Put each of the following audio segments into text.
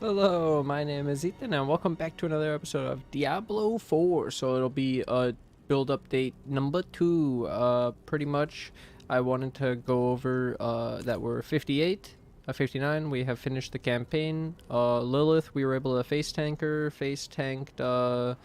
Hello, my name is Ethan, and welcome back to another episode of Diablo 4. So it'll be build update number 2. Pretty much, I wanted to go over that we're 58, 59. We have finished the campaign. Lilith, we were able to face tank her, face tanked the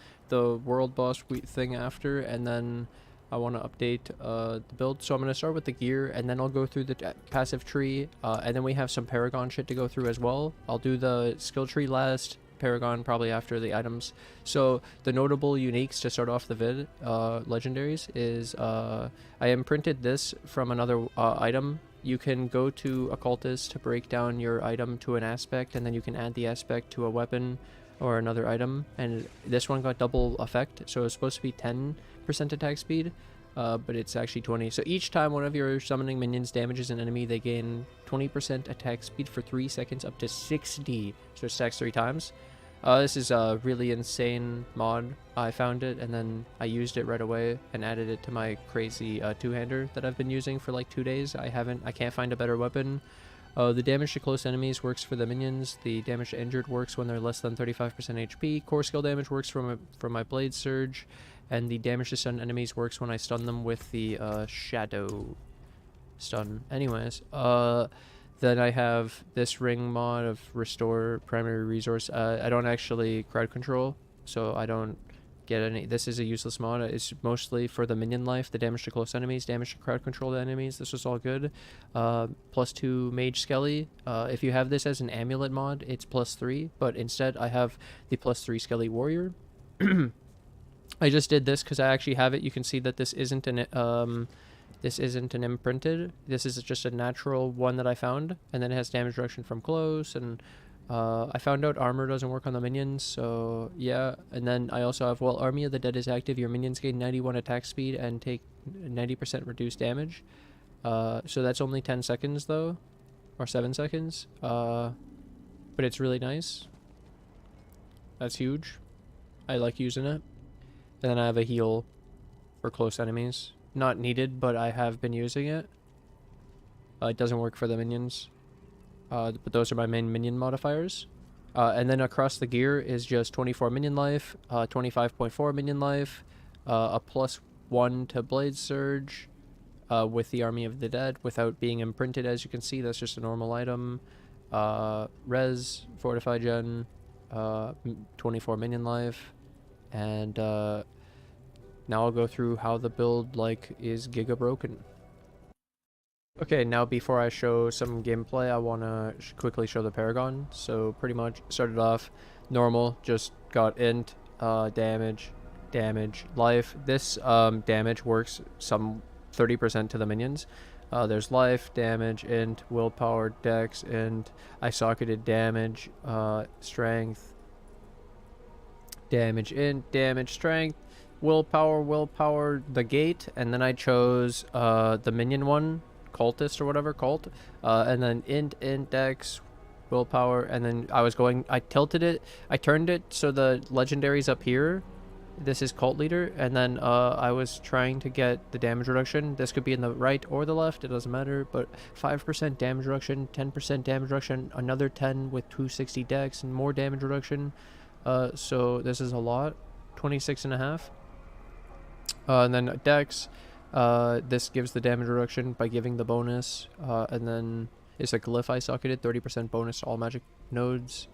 world boss thing after, and then I want to update the build. So I'm going to start with the gear, and then I'll go through the passive tree, and then we have some Paragon shit to go through as well. I'll do the skill tree last, Paragon probably after the items. So the notable uniques to start off the vid, legendaries, is I imprinted this from another item. You can go to Occultist to break down your item to an aspect, and then you can add the aspect to a weapon or another item, and this one got double effect, so it's supposed to be 10% attack speed, but it's actually 20. So each time one of your summoning minions damages an enemy, they gain 20% attack speed for 3 seconds up to 60, so it stacks 3 times. This is a really insane mod. I found it and then I used it right away and added it to my crazy two-hander that I've been using for like 2 days. I can't find a better weapon. The damage to close enemies works for the minions. The damage to injured works when they're less than 35% HP. Core skill damage works from my blade surge, and the damage to stun enemies works when I stun them with the shadow stun. Anyways, then I have this ring mod of restore primary resource. I don't actually crowd control, so I don't get any. This is a useless mod. It's mostly for the minion life, the damage to close enemies, damage to crowd control enemies. This was all good. +2 mage skelly. If you have this as an amulet mod, it's +3, but instead I have the +3 skelly warrior. I just did this because I actually have it. You can see that this isn't an imprinted. This is just a natural one that I found, and then it has damage reduction from close, and I found out armor doesn't work on the minions, so yeah. And then I also have, while Army of the Dead is active, your minions gain 91 attack speed and take 90% reduced damage. So that's only 10 seconds though, or 7 seconds. But it's really nice. That's huge. I like using it. And then I have a heal for close enemies. Not needed, but I have been using it. It doesn't work for the minions. But those are my main minion modifiers. And then across the gear is just 24 minion life, 25.4 minion life, a +1 to blade surge with the Army of the Dead without being imprinted. As you can see, that's just a normal item. Res, fortify gen, 24 minion life, and now I'll go through how the build is giga broken. Okay, now before I show some gameplay, I want to quickly show the Paragon. So pretty much started off normal, just got int, damage, life. This damage works some 30% to the minions. There's life, damage, int, willpower, dex, int. I socketed damage, strength, damage, int, damage, strength, willpower, the gate, and then I chose the minion one, cultist or whatever, cult, and then int, dex, willpower, and then I tilted it, I turned it so the legendary's up here. This is cult leader, and then I was trying to get the damage reduction. This could be in the right or the left, it doesn't matter, but 5% damage reduction, 10% damage reduction, another 10 with 260 dex, and more damage reduction. So this is a lot. 26.5. And then dex, this gives the damage reduction by giving the bonus, and then it's a glyph I socketed, 30% bonus to all magic nodes.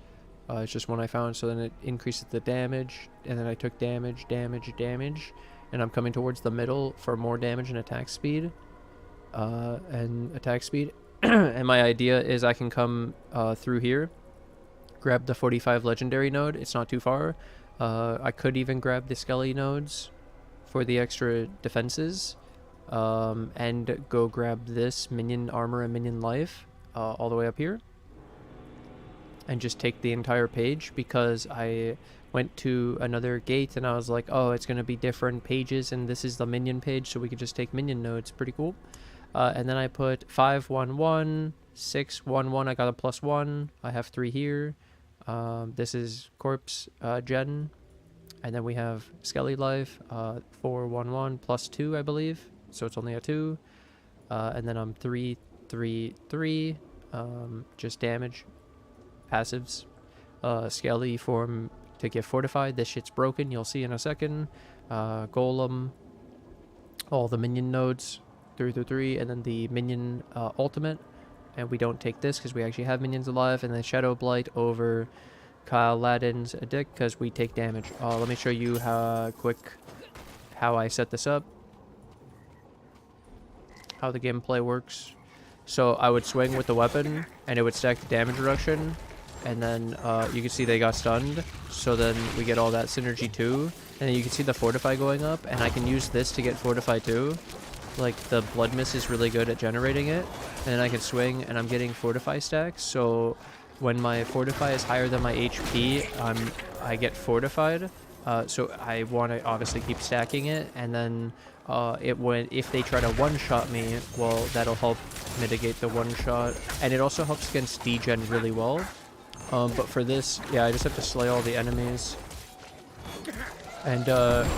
It's just one I found, so then it increases the damage, and then I took damage, and I'm coming towards the middle for more damage and attack speed. And my idea is I can come through here, grab the 45 legendary node, it's not too far. I could even grab the skelly nodes for the extra defenses, and go grab this minion armor and minion life all the way up here, and just take the entire page, because I went to another gate and I was like, oh, it's going to be different pages, and this is the minion page, so we could just take minion nodes. Pretty cool. And then I put 511, 611, I got a +1, I have 3 here. This is corpse gen, and then we have skelly life, 411 +2, I believe, so it's only a 2. And then I'm 3, 3, 3, just damage, passives. Skelly form to get fortified. This shit's broken, you'll see in a second. Golem, all the minion nodes, 3 and then the minion ultimate. And we don't take this because we actually have minions alive. And then Shadow Blight over Kyle Ladin's Addict because we take damage. Let me show you quick how I set this up. How the gameplay works. So I would swing with the weapon and it would stack the damage reduction. And then you can see they got stunned. So then we get all that synergy too. And then you can see the Fortify going up. And I can use this to get Fortify too. Like the Blood Mist is really good at generating it. And then I can swing and I'm getting Fortify stacks. So when my Fortify is higher than my HP, I get Fortified. So I want to obviously keep stacking it. And then if they try to one-shot me, well, that'll help mitigate the one-shot. And it also helps against degen really well. But for this, yeah, I just have to slay all the enemies. And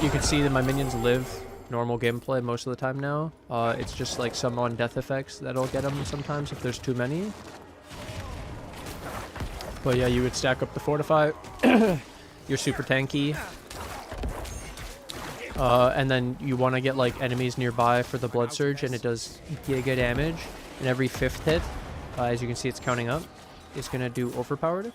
you can see that my minions live normal gameplay most of the time now. It's just like some on death effects that'll get them sometimes if there's too many. But yeah, you would stack up the Fortify. You're super tanky. And then you want to get like enemies nearby for the Blood Surge, and it does giga damage. And every 5th hit, as you can see, it's counting up. It's gonna do overpowered.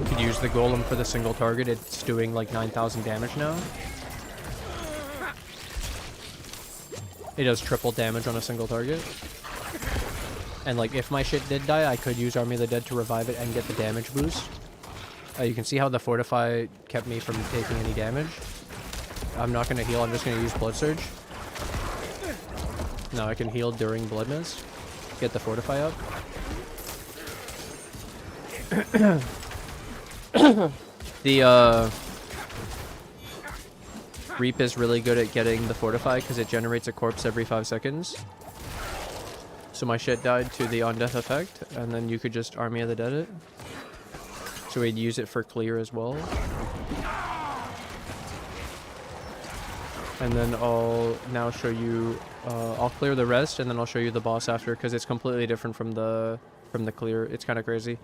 We could use the Golem for the single target. It's doing like 9,000 damage now. It does triple damage on a single target. And like if my shit did die, I could use Army of the Dead to revive it and get the damage boost. You can see how the Fortify kept me from taking any damage. I'm not going to heal, I'm just going to use Blood Surge. Now I can heal during Blood Mist. Get the Fortify up. The Reap is really good at getting the Fortify because it generates a corpse every 5 seconds. So my shit died to the on-death effect, and then you could just Army of the Dead it. So we'd use it for clear as well. And then I'll now show you, I'll clear the rest, and then I'll show you the boss after, because it's completely different from the clear. It's kind of crazy.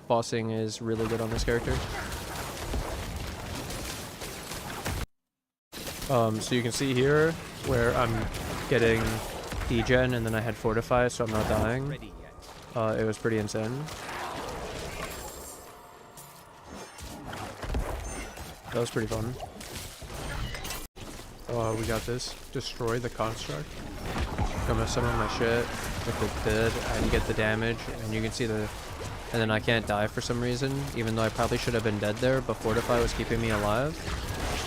Bossing is really good on this character. So you can see here where I'm getting degen and then I had Fortify, so I'm not dying. It was pretty insane. That was pretty fun. Oh, we got this. Destroy the construct. Gonna summon my shit with the dead and get the damage, and you can see the... And then I can't die for some reason, even though I probably should have been dead there, but Fortify was keeping me alive.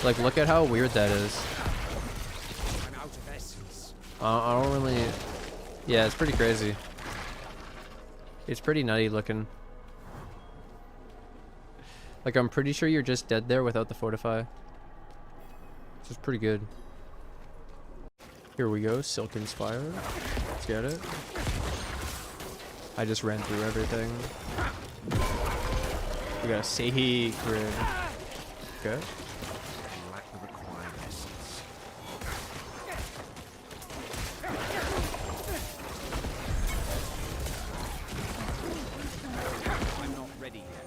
Like, look at how weird that is. I don't really... Yeah, it's pretty crazy. It's pretty nutty looking. Like, I'm pretty sure you're just dead there without the Fortify. Which is pretty good. Here we go, Silken Spire. Let's get it. I just ran through everything. We got a Sehi Grid. Okay. I'm not ready yet.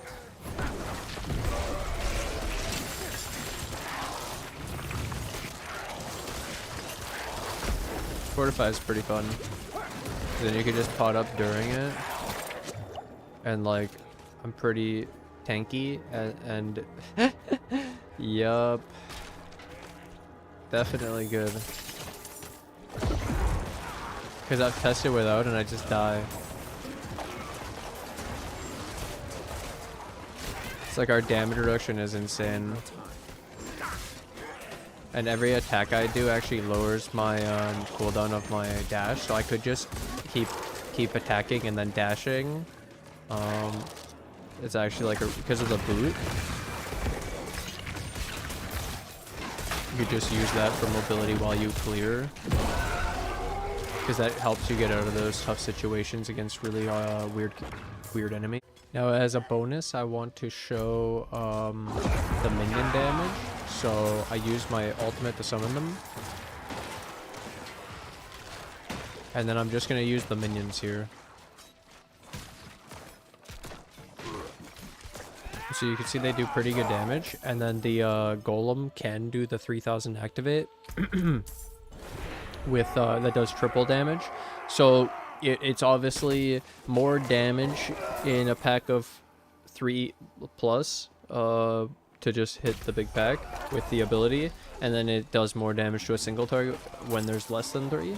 Fortify is pretty fun. Then you can just pot up during it. And like, I'm pretty tanky and yup. Definitely good. Because I've tested without and I just die. It's like our damage reduction is insane. And every attack I do actually lowers my cooldown of my dash, so I could just keep attacking and then dashing. It's actually like because of the boot. You could just use that for mobility while you clear, because that helps you get out of those tough situations against really weird enemy. Now, as a bonus, I want to show the minion damage. So I use my ultimate to summon them. And then I'm just going to use the minions here. So you can see they do pretty good damage. And then the golem can do the 3000 activate. With that does triple damage. So it's obviously more damage in a pack of 3 plus to just hit the big pack with the ability, and then it does more damage to a single target when there's less than 3.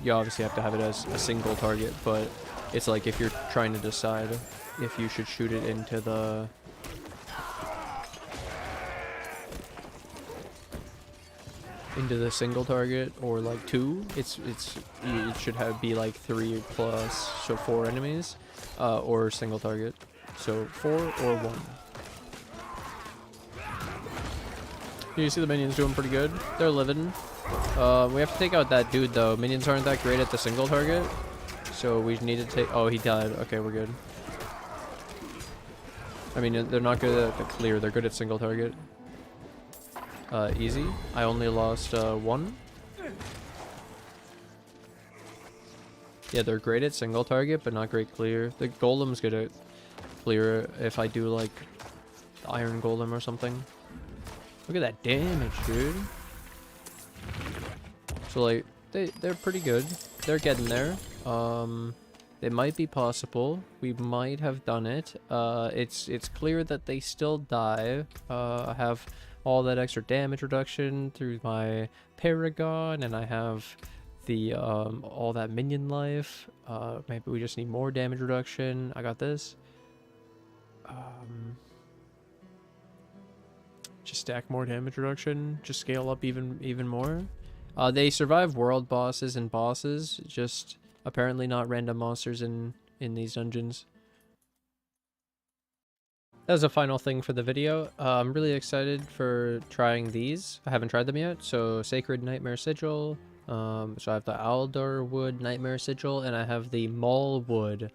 You obviously have to have it as a single target, but it's like if you're trying to decide if you should shoot it into the single target or like 2, it should be like 3 plus, so 4 enemies, or single target, so 4 or 1. You see the minions doing pretty good. They're living. We have to take out that dude though. Minions aren't that great at the single target, so we need to take. Oh, he died. Okay, we're good. I mean, they're not good at the clear. They're good at single target. Easy. I only lost 1. Yeah, they're great at single target, but not great clear. The golem's good at clear if I do like iron golem or something. Look at that damage, dude. So like they're pretty good. They're getting there. It might be possible. We might have done it. It's clear that they still die. I have all that extra damage reduction through my Paragon, and I have the all that minion life. Maybe we just need more damage reduction. I got this. Just stack more damage reduction. Just scale up even more. They survive world bosses and bosses. Just apparently not random monsters in these dungeons. That was a final thing for the video. I'm really excited for trying these. I haven't tried them yet. So Sacred Nightmare Sigil. So I have the Alderwood Nightmare Sigil, and I have the Maulwood.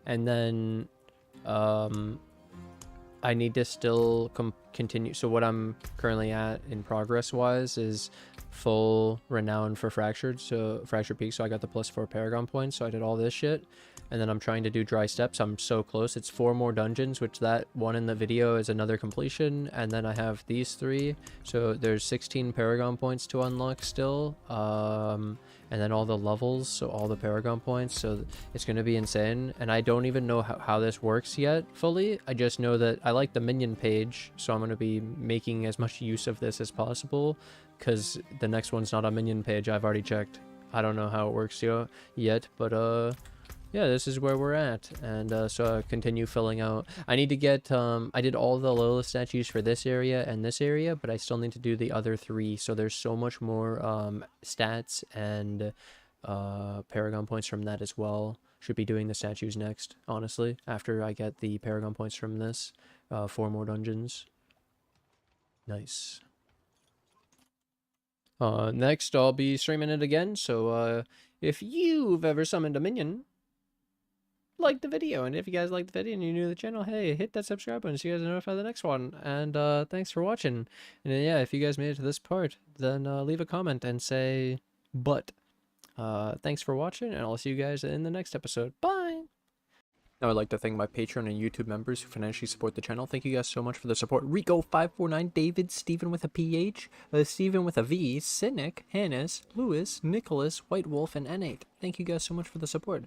And then I need to still continue. So what I'm currently at in progress wise is full renown for Fractured, so Fractured Peak. So I got the +4 Paragon points, so I did all this shit. And then I'm trying to do Dry Steps. I'm so close. It's 4 more dungeons, which that one in the video is another completion. And then I have these 3. So there's 16 Paragon points to unlock still. And then all the levels, so all the Paragon points. So it's going to be insane. And I don't even know how this works yet fully. I just know that I like the minion page, so I'm going to be making as much use of this as possible. Because the next one's not a minion page. I've already checked. I don't know how it works yet, but yeah, this is where we're at, and so I continue filling out. I need to get I did all the Lilith statues for this area and this area, but I still need to do the other 3, so there's so much more stats and Paragon points from that as well. Should be doing the statues next, honestly, after I get the Paragon points from this. 4 more dungeons. Nice. Next I'll be streaming it again, so if you've ever summoned a minion, like the video, and if you guys like the video and you're new to the channel, hey, hit that subscribe button so you guys are notified of the next one. And thanks for watching. And yeah, if you guys made it to this part, then leave a comment and say but. Thanks for watching, and I'll see you guys in the next episode. Bye. Now I'd like to thank my Patreon and YouTube members who financially support the channel. Thank you guys so much for the support. Rico549, David, Stephen with a PH, Stephen with a V, Cynic, Hannes, Lewis, Nicholas, White Wolf, and N8. Thank you guys so much for the support.